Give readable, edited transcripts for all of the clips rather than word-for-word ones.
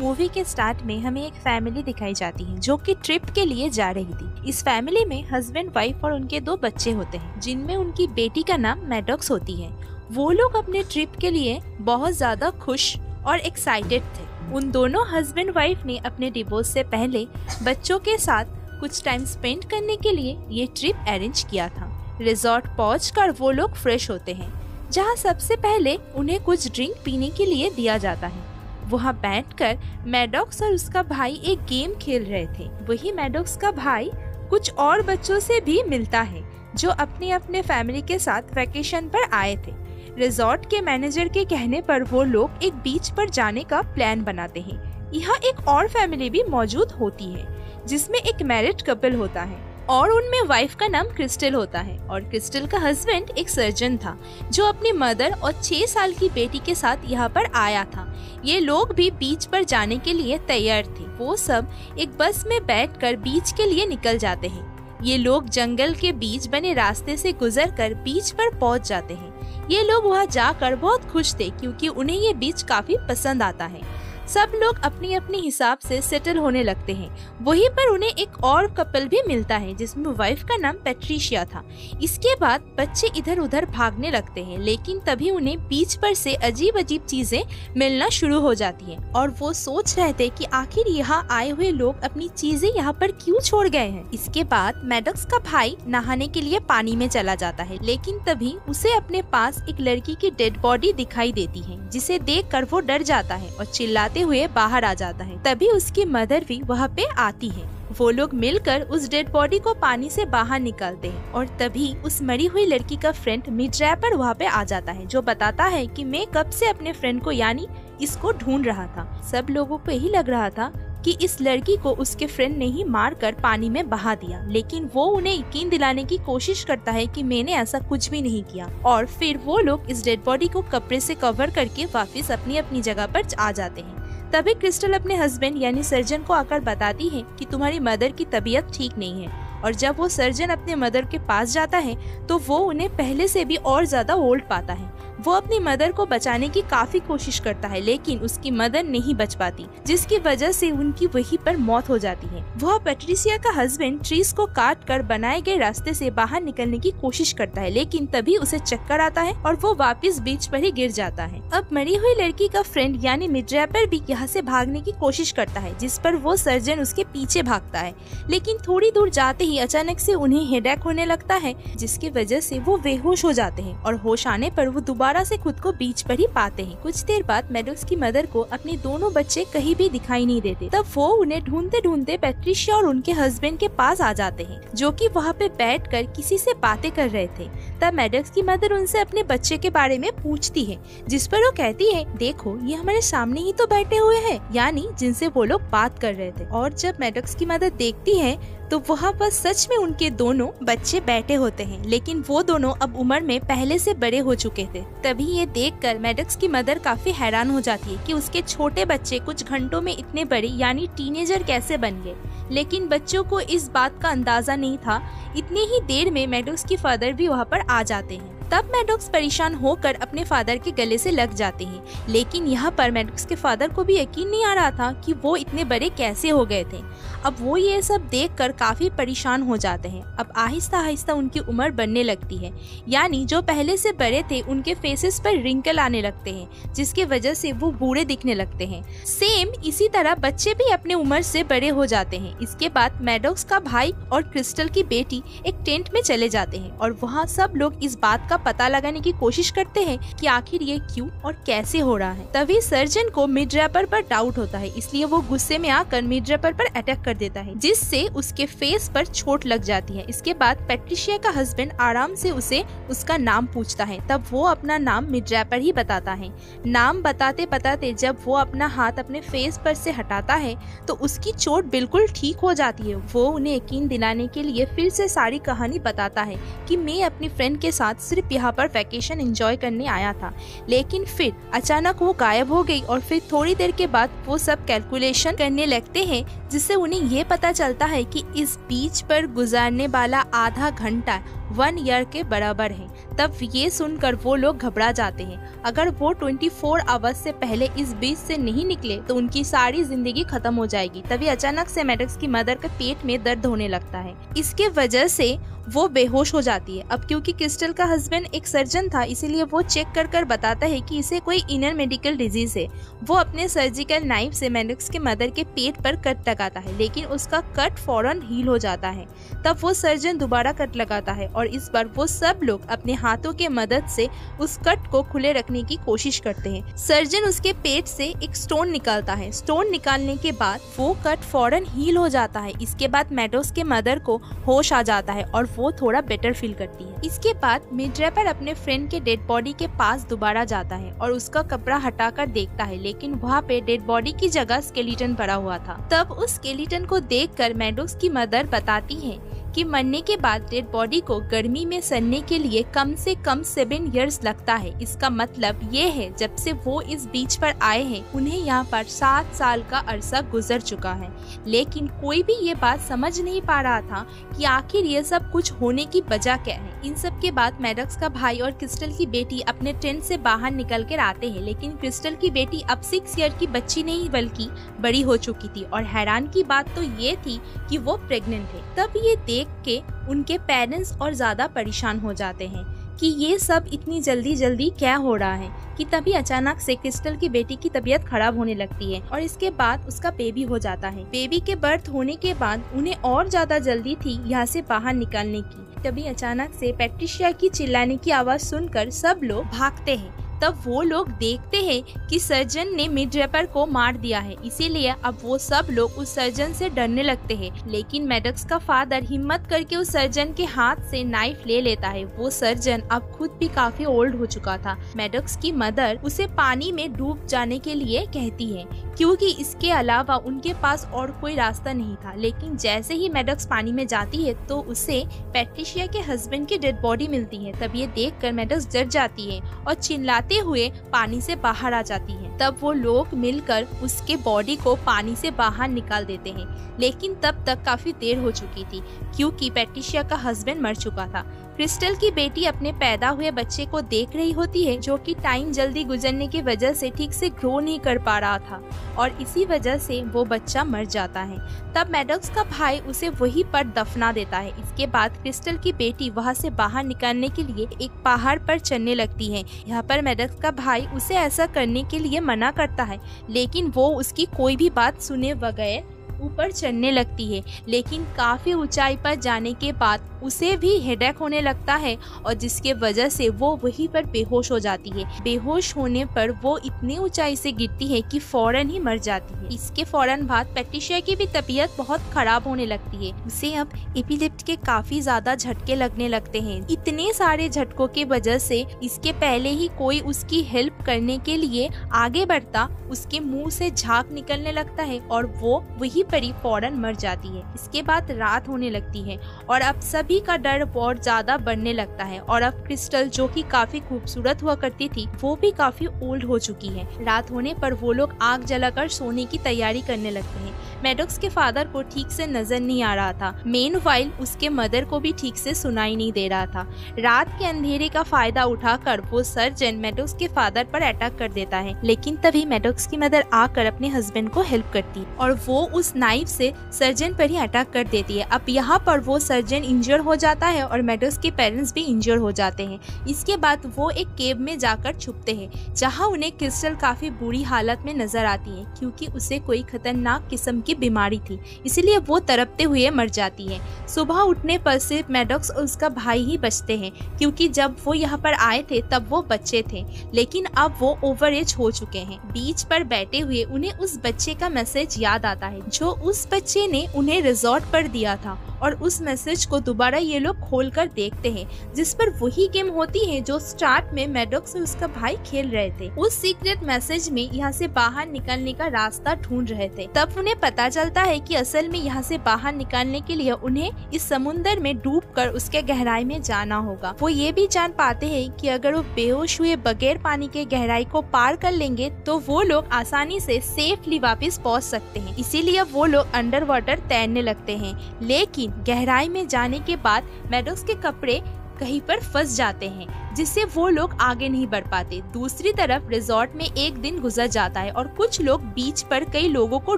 Movie के start में हमें एक फैमिली दिखाई जाती है जो कि ट्रिप के लिए जा रही थी। इस फैमिली में हस्बैंड, वाइफ और उनके 2 बच्चे होते हैं, जिनमें उनकी बेटी का नाम मैडॉक्स होती है। वो लोग अपने ट्रिप के लिए बहुत ज्यादा खुश और एक्साइटेड थे। उन दोनों हस्बैंड वाइफ ने अपने डिवोर्स से पहले बच्चों के साथ कुछ टाइम स्पेंड करने के लिए ये ट्रिप अरेंज किया था। रिजॉर्ट पहुंचकर वो लोग फ्रेश होते हैं, जहां सबसे पहले उन्हें कुछ ड्रिंक पीने के लिए दिया जाता है। वहां बैठकर मैडॉक्स और उसका भाई एक गेम खेल रहे थे। वही मैडॉक्स का भाई कुछ और बच्चों से भी मिलता है जो अपने अपने फैमिली के साथ वैकेशन पर आए थे। रिजॉर्ट के मैनेजर के कहने पर वो लोग एक बीच पर जाने का प्लान बनाते हैं। यहाँ एक और फैमिली भी मौजूद होती है जिसमें एक मैरिड कपल होता है और उनमें वाइफ का नाम क्रिस्टल होता है और क्रिस्टल का हस्बैंड एक सर्जन था जो अपनी मदर और 6 साल की बेटी के साथ यहाँ पर आया था। ये लोग भी बीच पर जाने के लिए तैयार थे। वो सब एक बस में बैठकर बीच के लिए निकल जाते हैं। ये लोग जंगल के बीच बने रास्ते से गुजरकर बीच पर पहुँच जाते हैं। ये लोग वहाँ जाकर बहुत खुश थे क्योंकि उन्हें ये बीच काफी पसंद आता है। सब लोग अपनी अपनी हिसाब से सेटल होने लगते हैं। वहीं पर उन्हें एक और कपल भी मिलता है जिसमें वाइफ का नाम पैट्रिशिया था। इसके बाद बच्चे इधर उधर भागने लगते हैं, लेकिन तभी उन्हें बीच पर से अजीब अजीब चीजें मिलना शुरू हो जाती हैं और वो सोच रहे थे कि आखिर यहाँ आए हुए लोग अपनी चीजें यहाँ पर क्यों छोड़ गए हैं। इसके बाद मैडॉक्स का भाई नहाने के लिए पानी में चला जाता है, लेकिन तभी उसे अपने पास एक लड़की की डेड बॉडी दिखाई देती है, जिसे देखकर वो डर जाता है और चिल्लाते हुए बाहर आ जाता है। तभी उसकी मदर भी वहाँ पे आती है। वो लोग मिलकर उस डेड बॉडी को पानी से बाहर निकालते हैं और तभी उस मरी हुई लड़की का फ्रेंड मिड रैपर वहाँ पे आ जाता है, जो बताता है कि मैं कब से अपने फ्रेंड को यानी इसको ढूंढ रहा था। सब लोगों को यही लग रहा था कि इस लड़की को उसके फ्रेंड ने ही मारकर पानी में बहा दिया, लेकिन वो उन्हें यकीन दिलाने की कोशिश करता है कि मैंने ऐसा कुछ भी नहीं किया। और फिर वो लोग इस डेड बॉडी को कपड़े से कवर करके वापस अपनी अपनी जगह पर आ जाते हैं। तभी क्रिस्टल अपने हस्बैंड यानी सर्जन को आकर बताती है कि तुम्हारी मदर की तबीयत ठीक नहीं है। और जब वो सर्जन अपने मदर के पास जाता है तो वो उन्हें पहले से भी और ज्यादा ओल्ड पाता है। वो अपनी मदर को बचाने की काफी कोशिश करता है, लेकिन उसकी मदर नहीं बच पाती, जिसकी वजह से उनकी वहीं पर मौत हो जाती है। वह पैट्रिशिया का हस्बैंड ट्रीज को काट कर बनाए गए रास्ते से बाहर निकलने की कोशिश करता है, लेकिन तभी उसे चक्कर आता है और वो वापस बीच पर ही गिर जाता है। अब मरी हुई लड़की का फ्रेंड यानी मिड रैपर भी यहाँ से भागने की कोशिश करता है, जिस पर वो सर्जन उसके पीछे भागता है, लेकिन थोड़ी दूर जाते ही अचानक से उन्हें हेडेक होने लगता है, जिसकी वजह से वो बेहोश हो जाते हैं और होश आने पर वो दोबारा से खुद को बीच पर ही पाते हैं। कुछ देर बाद मैडॉक्स की मदर को अपने दोनों बच्चे कहीं भी दिखाई नहीं देते। तब वो उन्हें ढूंढते ढूंढते पैट्रिशिया और उनके हस्बैंड के पास आ जाते हैं, जो कि वहाँ पे बैठकर किसी से बातें कर रहे थे। तब मैडॉक्स की मदर उनसे अपने बच्चे के बारे में पूछती है, जिस पर वो कहती है, देखो ये हमारे सामने ही तो बैठे हुए हैं, यानी जिनसे वो लोग बात कर रहे थे। और जब मैडॉक्स की मदर देखती है तो वहाँ पर सच में उनके दोनों बच्चे बैठे होते हैं, लेकिन वो दोनों अब उम्र में पहले से बड़े हो चुके थे। तभी ये देखकर मैडॉक्स की मदर काफी हैरान हो जाती है कि उसके छोटे बच्चे कुछ घंटों में इतने बड़े यानी टीनेजर कैसे बन गए, लेकिन बच्चों को इस बात का अंदाजा नहीं था। इतनी ही देर में मैडॉक्स की फादर भी वहाँ पर आ जाते हैं। तब मैडॉक्स परेशान होकर अपने फादर के गले से लग जाते हैं, लेकिन यहाँ पर मैडॉक्स के फादर को भी यकीन नहीं आ रहा था कि वो इतने बड़े कैसे हो गए थे। अब वो ये सब देखकर काफी परेशान हो जाते हैं। अब आहिस्ता आहिस्ता उनकी उम्र बढ़ने लगती है, यानी जो पहले से बड़े थे उनके फेसेस पर रिंकल आने लगते हैं, जिसकी वजह से वो बूढ़े दिखने लगते हैं। सेम इसी तरह बच्चे भी अपने उम्र से बड़े हो जाते हैं। इसके बाद मैडॉक्स का भाई और क्रिस्टल की बेटी एक टेंट में चले जाते हैं और वहाँ सब लोग इस बात का पता लगाने की कोशिश करते हैं कि आखिर ये क्यों और कैसे हो रहा है। तभी सर्जन को मिड रैपर पर डाउट होता है, इसलिए वो गुस्से में आकर मिड रैपर पर अटैक कर देता है, जिससे उसके फेस पर चोट लग जाती है। इसके बाद पैट्रिशिया का हस्बैंड आराम से उसे उसका नाम पूछता है। तब वो अपना नाम मिड रैपर ही बताता है। नाम बताते बताते जब वो अपना हाथ अपने फेस पर से हटाता है तो उसकी चोट बिल्कुल ठीक हो जाती है। वो उन्हें यकीन दिलाने के लिए फिर से सारी कहानी बताता है कि मैं अपनी फ्रेंड के साथ सिर्फ यहाँ पर वैकेशन एंजॉय करने आया था, लेकिन फिर अचानक वो गायब हो गई। और फिर थोड़ी देर के बाद वो सब कैलकुलेशन करने लगते हैं, जिससे उन्हें ये पता चलता है कि इस बीच पर गुजारने वाला आधा घंटा 1 ईयर के बराबर है। तब ये सुनकर वो लोग घबरा जाते हैं। अगर वो 24 आवर्स से पहले इस बीच से नहीं निकले तो उनकी सारी जिंदगी खत्म हो जाएगी। तभी अचानक से मैडक्स की मदर के पेट में दर्द होने लगता है। इसके वजह से वो बेहोश हो जाती है। अब क्योंकि क्रिस्टल का हस्बैंड एक सर्जन था, इसीलिए वो चेक कर बताता है कि इसे कोई इनर मेडिकल डिजीज है। वो अपने सर्जिकल नाइफ से मैडक्स के मदर के पेट पर कट लगाता है, लेकिन उसका कट फौरन हील हो जाता है। तब वो सर्जन दोबारा कट लगाता है और इस बार वो सब लोग अपने हाथों के मदद से उस कट को खुले रखने की कोशिश करते हैं। सर्जन उसके पेट से एक स्टोन निकालता है। स्टोन निकालने के बाद वो कट फौरन हील हो जाता है। इसके बाद मैडक्स के मदर को होश आ जाता है और वो थोड़ा बेटर फील करती है। इसके बाद मिडरैपर अपने फ्रेंड के डेड बॉडी के पास दोबारा जाता है और उसका कपड़ा हटाकर देखता है, लेकिन वहाँ पे डेड बॉडी की जगह स्केलेटन पड़ा हुआ था। तब उस स्केलेटन को देखकर मैडक्स की मदर बताती है कि मरने के बाद डेड बॉडी को गर्मी में सड़ने के लिए कम से कम 7 इयर्स लगता है। इसका मतलब ये है जब से वो इस बीच पर आए हैं उन्हें यहाँ पर 7 साल का अरसा गुजर चुका है। लेकिन कोई भी ये बात समझ नहीं पा रहा था कि आखिर ये सब कुछ होने की वजह क्या है। इन सब के बाद मैडक्स का भाई और क्रिस्टल की बेटी अपने टेंट से बाहर निकल कर आते हैं, लेकिन क्रिस्टल की बेटी अब 6 ईयर की बच्ची नहीं बल्कि बड़ी हो चुकी थी और हैरान की बात तो ये थी कि वो प्रेग्नेंट है। तब ये देख के उनके पेरेंट्स और ज्यादा परेशान हो जाते हैं कि ये सब इतनी जल्दी क्या हो रहा है कि तभी अचानक से क्रिस्टल की बेटी की तबीयत खराब होने लगती है और इसके बाद उसका बेबी हो जाता है। बेबी के बर्थ होने के बाद उन्हें और ज्यादा जल्दी थी यहाँ से बाहर निकलने की। तभी अचानक से पैट्रिशिया की चिल्लाने की आवाज सुनकर सब लोग भागते हैं। तब वो लोग देखते हैं कि सर्जन ने मिडरैपर को मार दिया है, इसीलिए अब वो सब लोग उस सर्जन से डरने लगते हैं। लेकिन मैडक्स का फादर हिम्मत करके उस सर्जन के हाथ से नाइफ ले लेता है। वो सर्जन अब खुद भी काफी ओल्ड हो चुका था। मैडक्स की मदर उसे पानी में डूब जाने के लिए कहती है क्योंकि इसके अलावा उनके पास और कोई रास्ता नहीं था। लेकिन जैसे ही मैडक्स पानी में जाती है तो उसे पैट्रिशिया के हस्बैंड की डेड बॉडी मिलती है। तब ये देखकर मैडक्स डर जाती है और चिल्लाते हुए पानी से बाहर आ जाती है। तब वो लोग मिलकर उसके बॉडी को पानी से बाहर निकाल देते हैं, लेकिन तब तक काफी देर हो चुकी थी क्योंकि पैट्रिशिया का हस्बैंड मर चुका था। क्रिस्टल की बेटी अपने पैदा हुए बच्चे को देख रही होती है जो कि टाइम जल्दी गुजरने की वजह से ठीक से ग्रो नहीं कर पा रहा था और इसी वजह से वो बच्चा मर जाता है। तब मैडक्स का भाई उसे वहीं पर दफना देता है। इसके बाद क्रिस्टल की बेटी वहाँ से बाहर निकलने के लिए एक पहाड़ पर चढ़ने लगती है। यहाँ पर मैडक्स का भाई उसे ऐसा करने के लिए मना करता है, लेकिन वो उसकी कोई भी बात सुने बगैर ऊपर चढ़ने लगती है। लेकिन काफी ऊंचाई पर जाने के बाद उसे भी हेडेक होने लगता है और जिसके वजह से वो वहीं पर बेहोश हो जाती है। बेहोश होने पर वो इतनी ऊंचाई से गिरती है कि फौरन ही मर जाती है। इसके फौरन बाद पैट्रिशिया की भी तबीयत बहुत खराब होने लगती है। उसे अब एपिलेप्टी के काफी ज्यादा झटके लगने लगते हैं। इतने सारे झटकों की वजह से इसके पहले ही कोई उसकी हेल्प करने के लिए आगे बढ़ता उसके मुंह से झाग निकलने लगता है और वो वहीं पर ही फौरन मर जाती है। इसके बाद रात होने लगती है और अब सभी का डर बहुत ज्यादा बढ़ने लगता है और अब क्रिस्टल जो कि काफी खूबसूरत हुआ करती थी वो भी काफी ओल्ड हो चुकी है। रात होने पर वो लोग आग जलाकर सोने की तैयारी करने लगते हैं। मैडक्स के फादर को ठीक से नजर नहीं आ रहा था। मेनवाइल उसके मदर को भी ठीक से सुनाई नहीं दे रहा था। रात के अंधेरे का फायदा उठाकर वो सर्जन मैडक्स के फादर पर अटैक कर देता है, लेकिन तभी मैडक्स की मदर आकर अपने हस्बैंड को हेल्प करती है और वो उस नाइफ से सर्जन पर ही अटैक कर देती है। अब यहाँ पर वो सर्जन इंजर हो जाता है और मैडक्स के पेरेंट्स भी इंजर हो जाते हैं। इसके बाद वो एक केव में जाकर छुपते हैं जहाँ उन्हें क्रिस्टल काफी बुरी हालत में नजर आती है क्योंकि उसे कोई खतरनाक किस्म की बीमारी थी, इसलिए वो तड़पते हुए मर जाती है। सुबह उठने पर सिर्फ मैडक्स और उसका भाई ही बचते हैं क्योंकि जब वो यहाँ पर आए थे तब वो बच्चे थे, लेकिन अब वो ओवर एज हो चुके हैं। बीच पर बैठे हुए उन्हें उस बच्चे का मैसेज याद आता है जो उस बच्चे ने उन्हें रिजॉर्ट पर दिया था और उस मैसेज को दोबारा ये लोग खोलकर देखते हैं जिस पर वही गेम होती है जो स्टार्ट में मैडक्स और उसका भाई खेल रहे थे। उस सीक्रेट मैसेज में यहाँ से बाहर निकलने का रास्ता ढूंढ रहे थे। तब उन्हें पता चलता है कि असल में यहाँ से बाहर निकलने के लिए उन्हें इस समुंदर में डूबकर उसके गहराई में जाना होगा। वो ये भी जान पाते हैं कि अगर वो बेहोश हुए बगैर पानी के गहराई को पार कर लेंगे तो वो लोग आसानी से सेफली वापस पहुँच सकते हैं। इसीलिए वो लोग अंडर वाटर तैरने लगते हैं। लेकिन गहराई में जाने के बाद मैडक्स के कपड़े कहीं पर फंस जाते हैं, जिससे वो लोग आगे नहीं बढ़ पाते। दूसरी तरफ रिजॉर्ट में एक दिन गुजर जाता है और कुछ लोग बीच पर कई लोगों को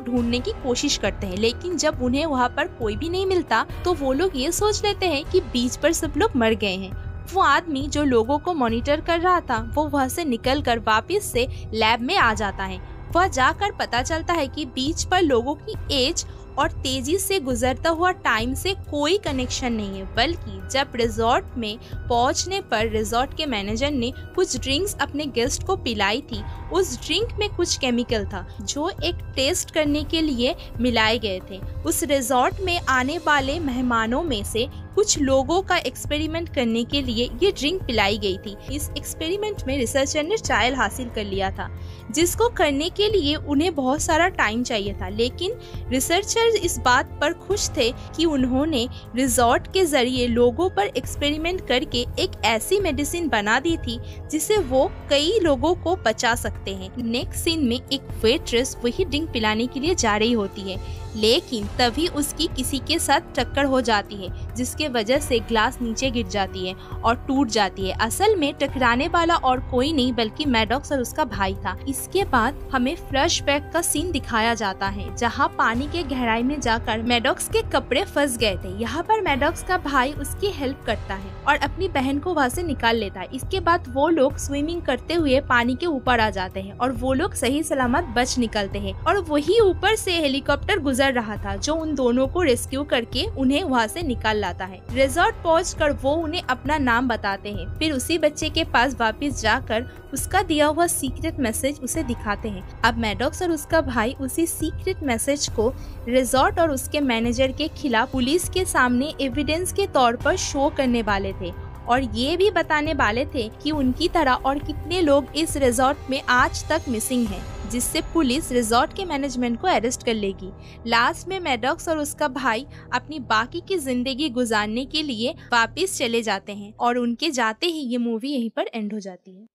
ढूंढने की कोशिश करते हैं, लेकिन जब उन्हें वहाँ पर कोई भी नहीं मिलता तो वो लोग ये सोच लेते हैं कि बीच पर सब लोग मर गए हैं। वो आदमी जो लोगों को मॉनिटर कर रहा था वो वहाँ से निकलकर वापस से लैब में आ जाता है। वह जाकर पता चलता है कि बीच पर लोगों की एज और तेजी से गुजरता हुआ टाइम से कोई कनेक्शन नहीं है, बल्कि जब रिजॉर्ट में पहुंचने पर रिजॉर्ट के मैनेजर ने कुछ ड्रिंक्स अपने गेस्ट को पिलाई थी, उस ड्रिंक में कुछ केमिकल था जो एक टेस्ट करने के लिए मिलाए गए थे। उस रिजॉर्ट में आने वाले मेहमानों में से कुछ लोगों का एक्सपेरिमेंट करने के लिए ये ड्रिंक पिलाई गई थी। इस एक्सपेरिमेंट में रिसर्चर ने ट्रायल हासिल कर लिया था, जिसको करने के लिए उन्हें बहुत सारा टाइम चाहिए था, लेकिन रिसर्चर इस बात पर खुश थे कि उन्होंने रिजॉर्ट के जरिए लोगों पर एक्सपेरिमेंट करके एक ऐसी मेडिसिन बना दी थी जिसे वो कई लोगों को बचा सकते हैं। नेक्स्ट सीन में एक वेट्रेस वही ड्रिंक पिलाने के लिए जा रही होती है, लेकिन तभी उसकी किसी के साथ टक्कर हो जाती है, जिसके वजह से ग्लास नीचे गिर जाती है और टूट जाती है। असल में टकराने वाला और कोई नहीं बल्कि मैडॉक्स और उसका भाई था। इसके बाद हमें फ्लैशबैक का सीन दिखाया जाता है, जहां पानी के गहराई में जाकर मैडॉक्स के कपड़े फंस गए थे। यहाँ पर मैडॉक्स का भाई उसकी हेल्प करता है और अपनी बहन को वहाँ से निकाल लेता है। इसके बाद वो लोग स्विमिंग करते हुए पानी के ऊपर आ जाते हैं और वो लोग सही सलामत बच निकलते हैं और वही ऊपर से हेलीकॉप्टर गुजर रहा था जो उन दोनों को रेस्क्यू करके उन्हें वहाँ से निकाल लाता है। रिजॉर्ट पहुंचकर वो उन्हें अपना नाम बताते हैं, फिर उसी बच्चे के पास वापस जाकर उसका दिया हुआ सीक्रेट मैसेज उसे दिखाते हैं। अब मैडॉक्स और उसका भाई उसी सीक्रेट मैसेज को रिजॉर्ट और उसके मैनेजर के खिलाफ पुलिस के सामने एविडेंस के तौर पर शो करने वाले थे और ये भी बताने वाले थे कि उनकी तरह और कितने लोग इस रिजॉर्ट में आज तक मिसिंग हैं, जिससे पुलिस रिजॉर्ट के मैनेजमेंट को अरेस्ट कर लेगी। लास्ट में मैडॉक्स और उसका भाई अपनी बाकी की जिंदगी गुजारने के लिए वापस चले जाते हैं और उनके जाते ही ये मूवी यहीं पर एंड हो जाती है।